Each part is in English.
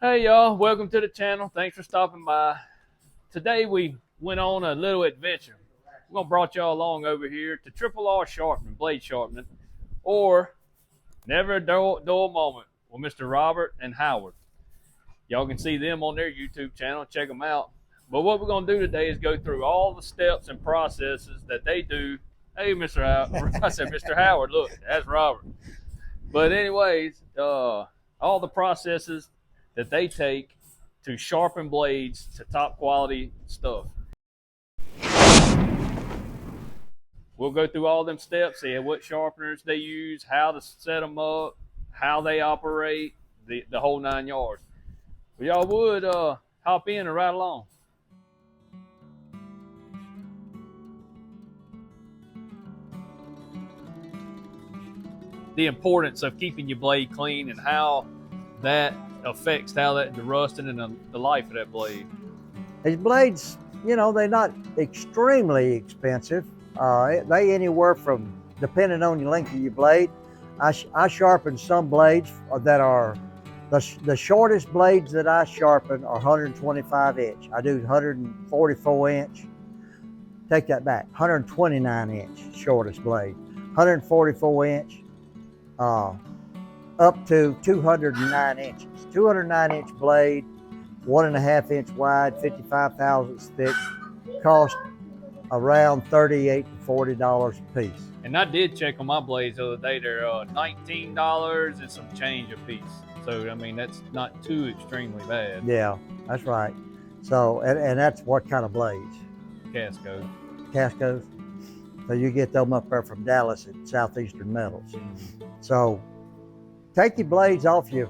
Hey y'all, welcome to the channel. Thanks for stopping by. Today we went on a little adventure. We're gonna brought y'all along over here to Triple R Sharpening, blade sharpening, or Never a Dull Moment with Mr. Robert and Howard. Y'all can see them on their YouTube channel. Check them out. But what we're gonna do today is go through all the steps and processes that they do. Hey, Mr. Howard. I said Mr. Howard. Look, that's Robert. But anyways, all the processes that they take to sharpen blades to top quality stuff. We'll go through all them steps, see what sharpeners they use, how to set them up, how they operate, the whole 9 yards. But y'all would hop in and ride along. The importance of keeping your blade clean and how that affects the rusting and the life of that blade. These blades, you know, they're not extremely expensive. They anywhere from, depending on the length of your blade. I sharpen some blades that are, the shortest blades that I sharpen are 125 inch. I do 144 inch. Take that back, 129 inch shortest blade. 144 inch. Up to 209 inches. 209 inch blade, 1.5 inch wide, 55 thousandths thick, cost around $38 to $40 a piece. And I did check on my blades the other day. They're $19 and some change a piece. So, I mean, that's not too extremely bad. Yeah, that's right. So, and that's what kind of blades? Casco. Cascos. So you get them up there from Dallas at Southeastern Metals. So take your blades off your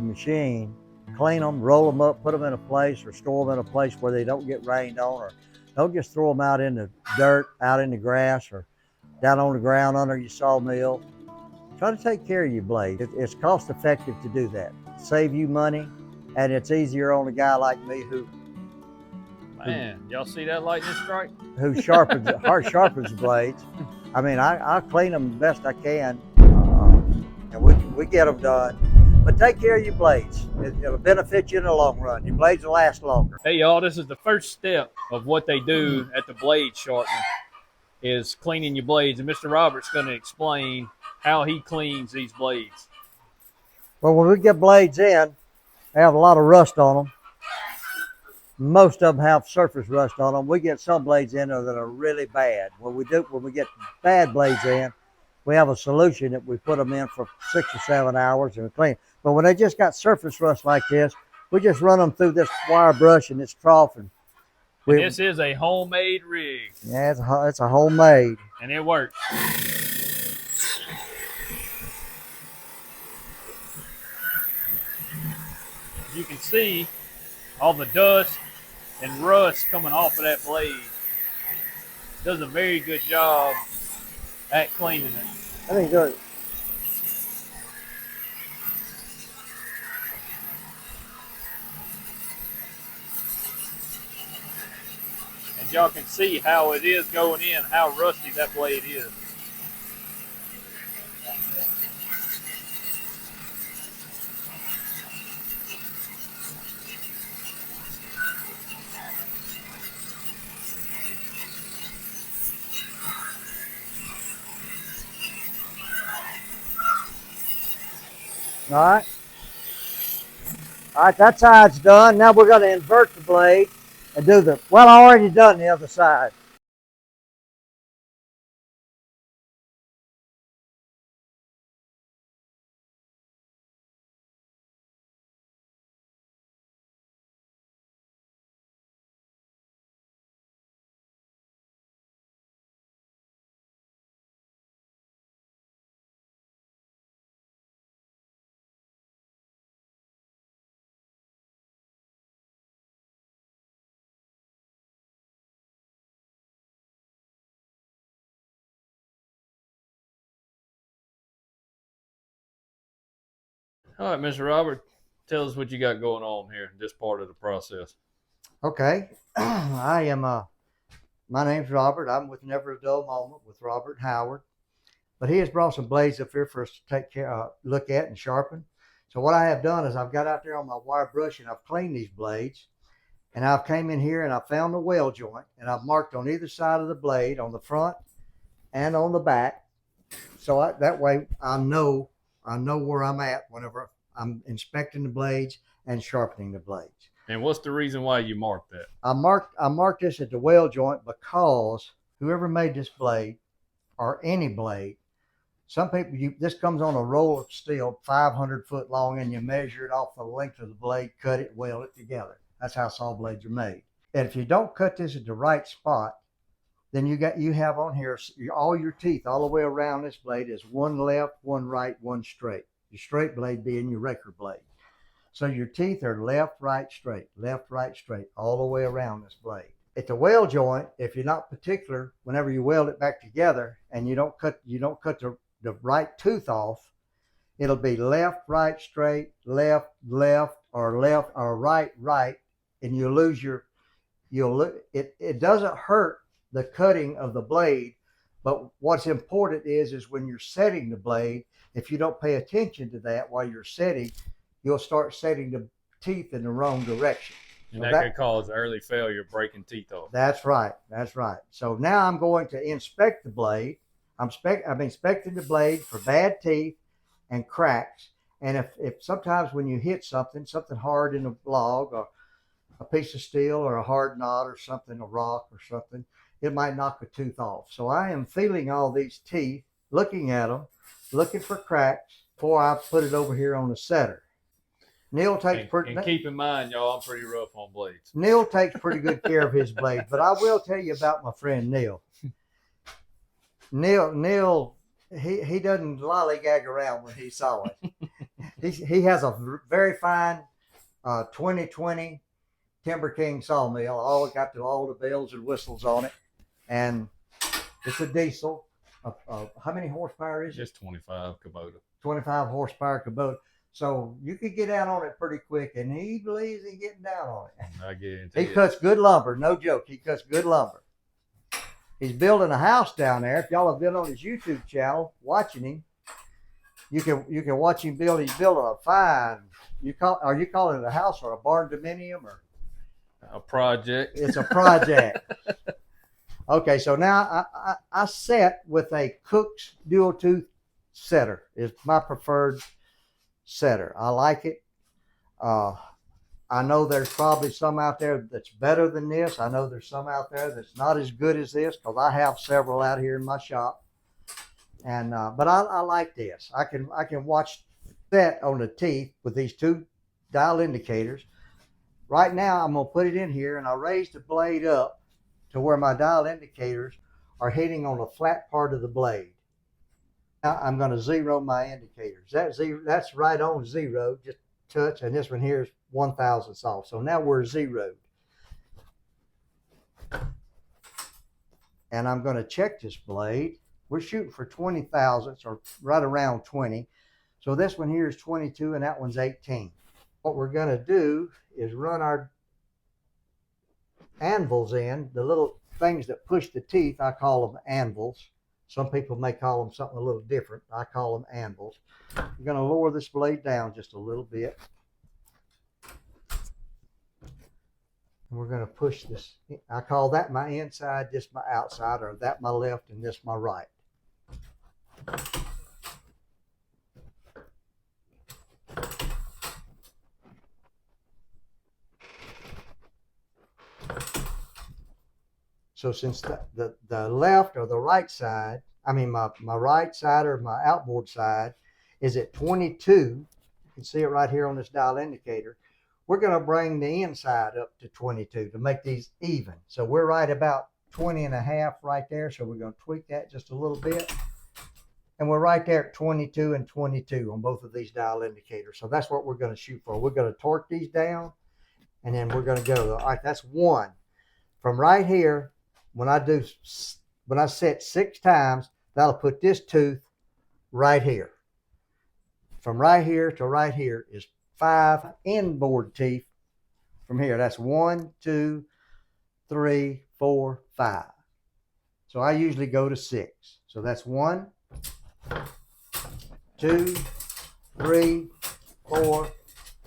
machine, clean them, roll them up, put them in a place, or store them in a place where they don't get rained on, or don't just throw them out in the dirt, out in the grass, or down on the ground under your sawmill. Try to take care of your blade. It's cost effective to do that. Save you money, and it's easier on a guy like me who y'all see that lightning strike? Who sharpens blades. I mean, I clean them the best I can, and we get them done. But take care of your blades. It'll benefit you in the long run. Your blades will last longer. Hey y'all, this is the first step of what they do at the blade sharpening, is cleaning your blades. And Mr. Robert's going to explain how he cleans these blades. Well, when we get blades in, they have a lot of rust on them. Most of them have surface rust on them. We get some blades in there that are really bad. When we get bad blades in, we have a solution that we put them in for 6 or 7 hours and we clean. But when they just got surface rust like this, we just run them through this wire brush and this trough. And this is a homemade rig. Yeah, it's a homemade. And it works. You can see all the dust and rust coming off of that blade. Does a very good job at cleaning it. I think good. And y'all can see how it is going in, how rusty that blade is. All right, that side's done. Now we're going to invert the blade and do I already done the other side. All right, Mr. Robert, tell us what you got going on here in this part of the process. Okay, I am, my name's Robert. I'm with Never a Dull Moment with Robert Howard. But he has brought some blades up here for us to take care, look at and sharpen. So what I have done is I've got out there on my wire brush and I've cleaned these blades. And I've came in here and I found the weld joint and I've marked on either side of the blade, on the front and on the back. So that way I know where I'm at whenever I'm inspecting the blades and sharpening the blades. And what's the reason why you marked that? I marked this at the weld joint because whoever made this blade, or any blade, some people, this comes on a roll of steel 500 foot long, and you measure it off the length of the blade, cut it, weld it together. That's how saw blades are made. And if you don't cut this at the right spot, then you have on here all your teeth all the way around this blade is one left, one right, one straight. Your straight blade being your record blade. So your teeth are left, right, straight, all the way around this blade. At the weld joint, if you're not particular, whenever you weld it back together and you don't cut the right tooth off, it'll be left, right, straight, left, or right, and you lose it doesn't hurt the cutting of the blade, but what's important is when you're setting the blade, if you don't pay attention to that while you're setting, you'll start setting the teeth in the wrong direction. And so that could cause early failure, breaking teeth off. That's right. So now I'm going to inspect the blade. I'm inspecting the blade for bad teeth and cracks. And if sometimes when you hit something hard in a log or a piece of steel or a hard knot or something, a rock or something, it might knock a tooth off. So I am feeling all these teeth, looking at them, looking for cracks before I put it over here on the setter. Neil takes and keep in mind, y'all, I'm pretty rough on blades. Neil takes pretty good care of his blades, but I will tell you about my friend Neil. Neil, he doesn't lollygag around when he saw it. He has a very fine 2020 Timber King sawmill. Got all the bells and whistles on it, and it's a diesel. How many horsepower is it? Just 25 Kubota. 25 horsepower Kubota. So you could get down on it pretty quick, and he believes in getting down on it. I guarantee he cuts good lumber, no joke. He cuts good lumber. He's building a house down there. If y'all have been on his YouTube channel watching him, you can watch him build. He's building a fine. Are you calling it a house or a barn dominium or a project? It's a project. Okay, so now I set with a Cook's dual tooth setter. It's my preferred setter. I like it. I know there's probably some out there that's better than this. I know there's some out there that's not as good as this, because I have several out here in my shop. And but I like this. I can watch set on the teeth with these two dial indicators. Right now I'm gonna put it in here and I raise the blade up to where my dial indicators are hitting on the flat part of the blade. Now I'm going to zero my indicators. That's right on zero, just touch, and this one here is 1,000ths off. So now we're zeroed. And I'm going to check this blade. We're shooting for 20 thousandths, or right around 20. So this one here is 22 and that one's 18. What we're going to do is run our anvils in, the little things that push the teeth. I call them anvils. Some people may call them something a little different. I call them anvils. I'm going to lower this blade down just a little bit. And we're going to push this. I call that my inside, this my outside, or that my left and this my right. So since the left or the right side, I mean my right side or my outboard side is at 22, you can see it right here on this dial indicator, we're going to bring the inside up to 22 to make these even. So we're right about 20 and a half right there. So we're going to tweak that just a little bit. And we're right there at 22 and 22 on both of these dial indicators. So that's what we're going to shoot for. We're going to torque these down, and then we're going to go. All right, that's one. From right here, when I set 6 times, that'll put this tooth right here. From right here to right here is 5 inboard teeth. From here, that's 1, 2, 3, 4, 5. So I usually go to 6. So that's 1, 2, 3, 4,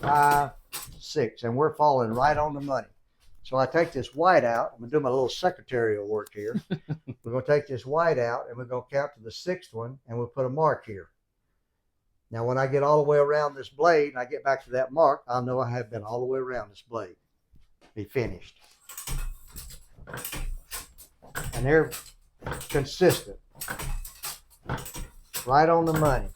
5, 6, and we're falling right on the money. So I take this white out. I'm gonna do my little secretarial work here. We're gonna take this white out and we're gonna count to the 6th one and we'll put a mark here. Now when I get all the way around this blade and I get back to that mark, I'll know I have been all the way around this blade. Be finished. And they're consistent. Right on the money.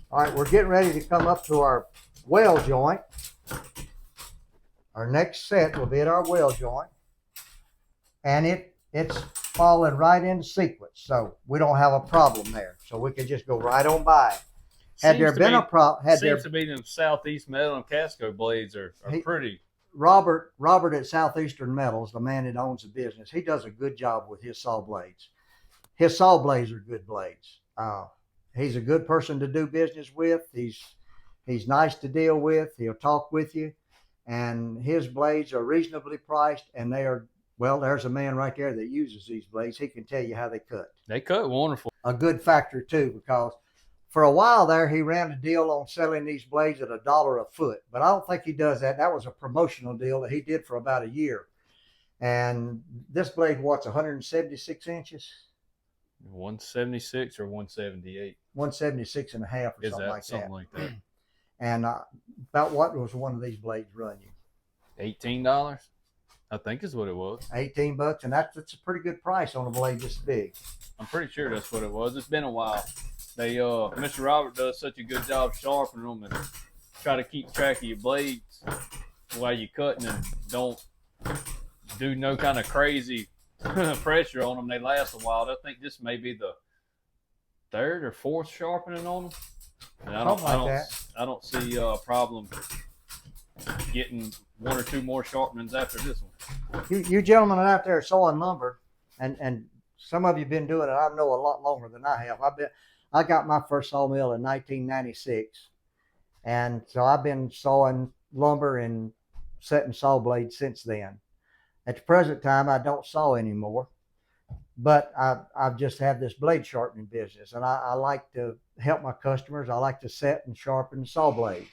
All right, we're getting ready to come up to our well joint. Our next set will be at our well joint. And it's falling right into sequence. So we don't have a problem there. So we can just go right on by it. Had there been a problem, seems to be them Southeast Metal and Casco blades are pretty. Robert at Southeastern Metals, the man that owns the business, he does a good job with his saw blades. His saw blades are good blades. He's a good person to do business with. He's nice to deal with. He'll talk with you, and his blades are reasonably priced, and they are, well, there's a man right there that uses these blades. He can tell you how they cut. They cut wonderful. A good factor too, because for a while there, he ran a deal on selling these blades at $1 a foot, but I don't think he does that. That was a promotional deal that he did for about a year. And this blade, what's 176 inches? 176 or 178? 176 and a half or something like that. Something like that. And about what was one of these blades run you? $18, I think is what it was. $18, and that's a pretty good price on a blade this big. I'm pretty sure that's what it was. It's been a while. They Mr. Robert does such a good job sharpening them and try to keep track of your blades while you're cutting and don't do no kind of crazy pressure on them. They last a while. I think this may be the 3rd or 4th sharpening on them. And I don't see a problem getting 1 or 2 more sharpenings after this one. You gentlemen out there sawing lumber, and some of you have been doing it. I know a lot longer than I have. I got my first sawmill in 1996, and so I've been sawing lumber and setting saw blades since then. At the present time, I don't saw anymore, but I've just had this blade sharpening business, and I like to help my customers. I like to set and sharpen saw blades.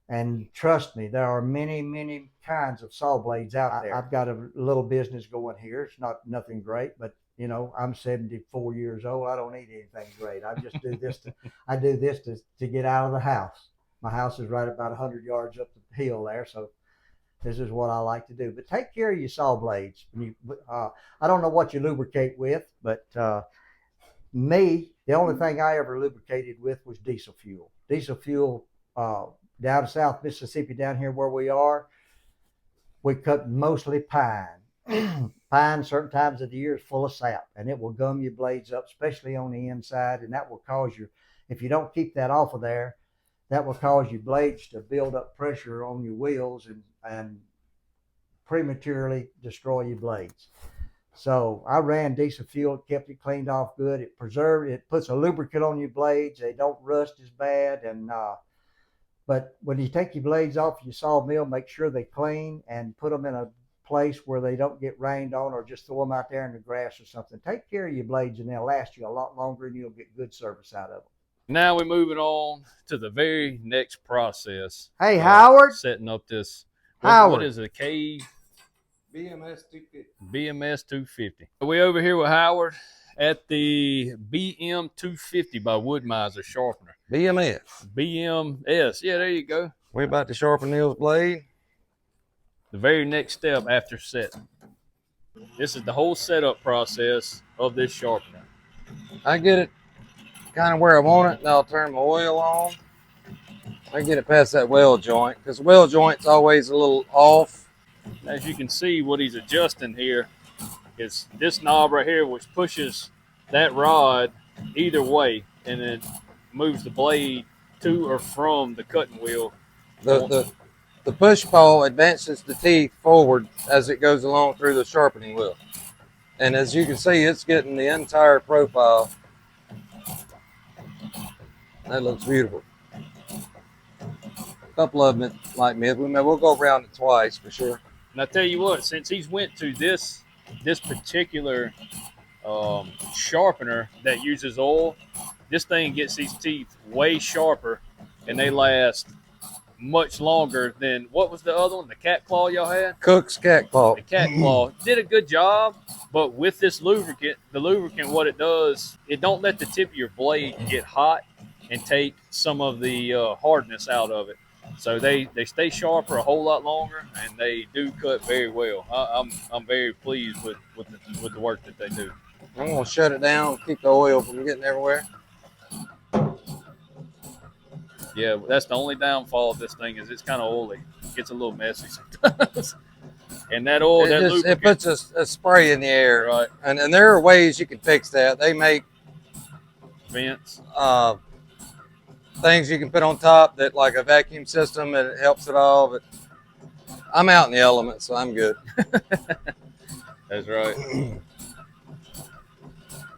And trust me, there are many, many kinds of saw blades out there. I've got a little business going here. It's nothing great, but you know, I'm 74 years old. I don't need anything great. I just do this to get out of the house. My house is right about 100 yards up the hill there, so this is what I like to do. But take care of your saw blades. I don't know what you lubricate with, but me, the only thing I ever lubricated with was diesel fuel. Diesel fuel down South Mississippi, down here where we are, we cut mostly pine. Pine, certain times of the year, is full of sap, and it will gum your blades up, especially on the inside, and that will cause if you don't keep that off of there, that will cause your blades to build up pressure on your wheels and prematurely destroy your blades. So I ran diesel fuel, kept it cleaned off good. It puts a lubricant on your blades. They don't rust as bad. But when you take your blades off your sawmill, make sure they clean and put them in a place where they don't get rained on, or just throw them out there in the grass or something. Take care of your blades and they'll last you a lot longer and you'll get good service out of them. Now we're moving on to the very next process. Hey, Howard. Setting up this. Howard. What is it? BMS250. BMS250. We over here with Howard at the BM250 by Woodmizer Sharpener. BMS. Yeah, there you go. We're about to sharpen Neil's blade. The very next step after setting. This is the whole setup process of this sharpener. I get it kind of where I want it, and I'll turn my oil on. I get it past that weld joint, because the weld joint's always a little off. As you can see, what he's adjusting here is this knob right here, which pushes that rod either way, and then moves the blade to or from the cutting wheel. The push pawl advances the teeth forward as it goes along through the sharpening wheel. And as you can see, it's getting the entire profile. That looks beautiful. A couple of them like me. We'll go around it twice for sure. And I tell you what, since he's went to this this particular sharpener that uses oil, this thing gets these teeth way sharper, and they last much longer than, what was the other one? The cat claw y'all had? Cook's cat claw. The cat claw did a good job, but with this lubricant, the lubricant, what it does, it don't let the tip of your blade get hot and take some of the hardness out of it. So they stay sharp for a whole lot longer, and they do cut very well. I'm very pleased with the work that they do. I'm gonna shut it down, keep the oil from getting everywhere. Yeah, that's the only downfall of this thing, is it's kind of oily. It gets a little messy sometimes. And that oil, It puts a spray in the air, right? And there are ways you can fix that. They make Vents. Things you can put on top that, like a vacuum system, and it helps it all. But I'm out in the elements, so I'm good. That's right.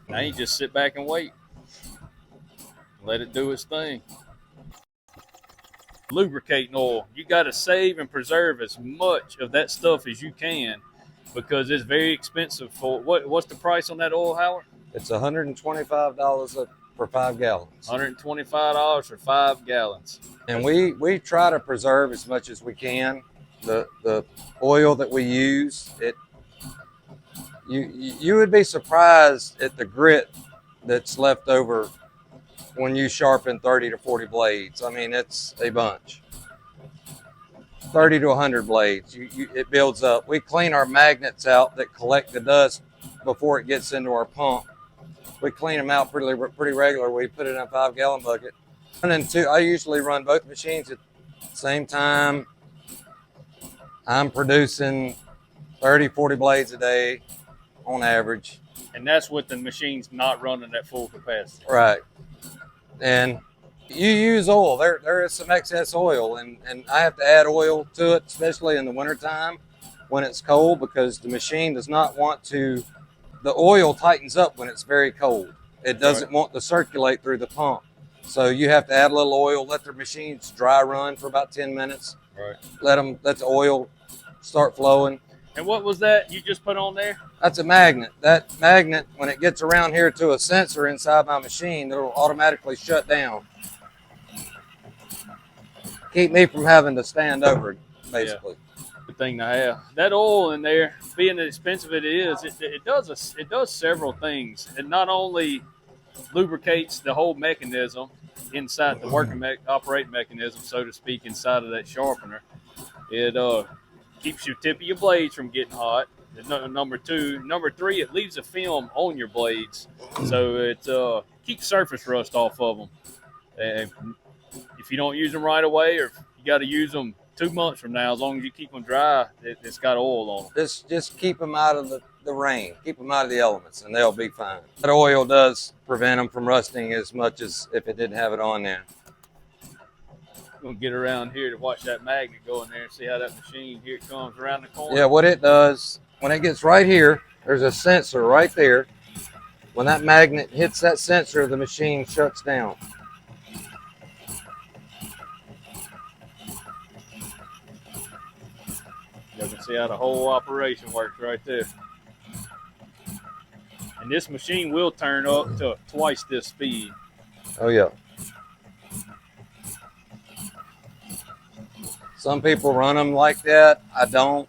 Now you just sit back and wait. Let it do its thing. Lubricating oil. You got to save and preserve as much of that stuff as you can, because it's very expensive. What's the price on that oil, Howard? It's $125 for 5 gallons. $125 for 5 gallons. And we try to preserve as much as we can. The oil that we use, you would be surprised at the grit that's left over when you sharpen 30 to 40 blades. I mean, it's a bunch. 30 to 100 blades, it builds up. We clean our magnets out that collect the dust before it gets into our pump. We clean them out pretty regular. We put it in a 5 gallon bucket. And then I usually run both machines at the same time. I'm producing 30, 40 blades a day on average. And that's with the machines not running at full capacity. Right. And you use oil. There is some excess oil, and I have to add oil to it, especially in the wintertime when it's cold, because the machine does not want to, the oil tightens up when it's very cold. It doesn't want to circulate through the pump. So you have to add a little oil, let the machines dry run for about 10 minutes. Right. Let the oil start flowing. And what was that you just put on there? That's a magnet. That magnet, when it gets around here to a sensor inside my machine, it'll automatically shut down. Keep me from having to stand over it, basically. Yeah. Good thing to have. That oil in there, being as expensive it is, it does several things. It not only lubricates the whole mechanism inside the operating mechanism, so to speak, inside of that sharpener. It keeps your tip of your blades from getting hot. Number two. Number three, it leaves a film on your blades, so it keeps surface rust off of them. And if you don't use them right away, or if you got to use them 2 months from now, as long as you keep them dry, it's got oil on them. Just keep them out of the rain, keep them out of the elements, and they'll be fine. That oil does prevent them from rusting as much as if it didn't have it on there. Gonna get around here to watch that magnet go in there and see how that machine, here it comes around the corner. Yeah, what it does, when it gets right here, there's a sensor right there. When that magnet hits that sensor, the machine shuts down. You can see how the whole operation works right there. And this machine will turn up to twice this speed. Oh yeah. Some people run them like that. I don't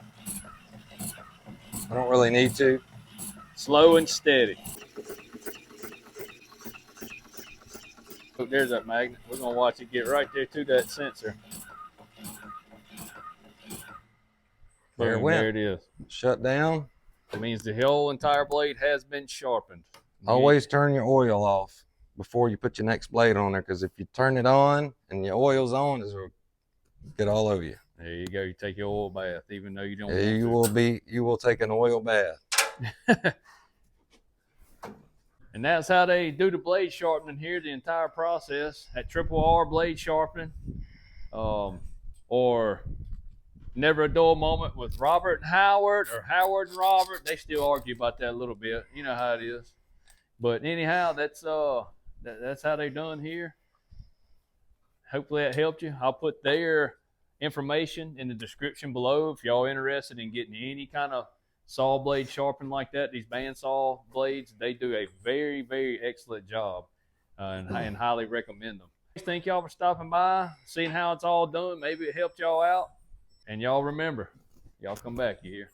really need to. Slow and steady. Look, there's that magnet. We're gonna watch it get right there to that sensor. There it Boom, went. there it is. Shut down. It means the whole entire blade has been sharpened. Always turn your oil off before you put your next blade on there, because if you turn it on and your oil's on, it'll get all over you. There you go. You take your oil bath, even though you don't. You will take an oil bath. And that's how they do the blade sharpening here, the entire process at RRR Blade Sharpening, or Never a Dull Moment with Robert and Howard, or Howard and Robert. They still argue about that a little bit. You know how it is. But anyhow, that's how they done here. Hopefully that helped you. I'll put their information in the description below if y'all interested in getting any kind of saw blade sharpening like that, these bandsaw blades, they do a very, very excellent job, and highly recommend them. Thank y'all for stopping by, seeing how it's all done. Maybe it helped y'all out. And y'all remember, y'all come back, you hear?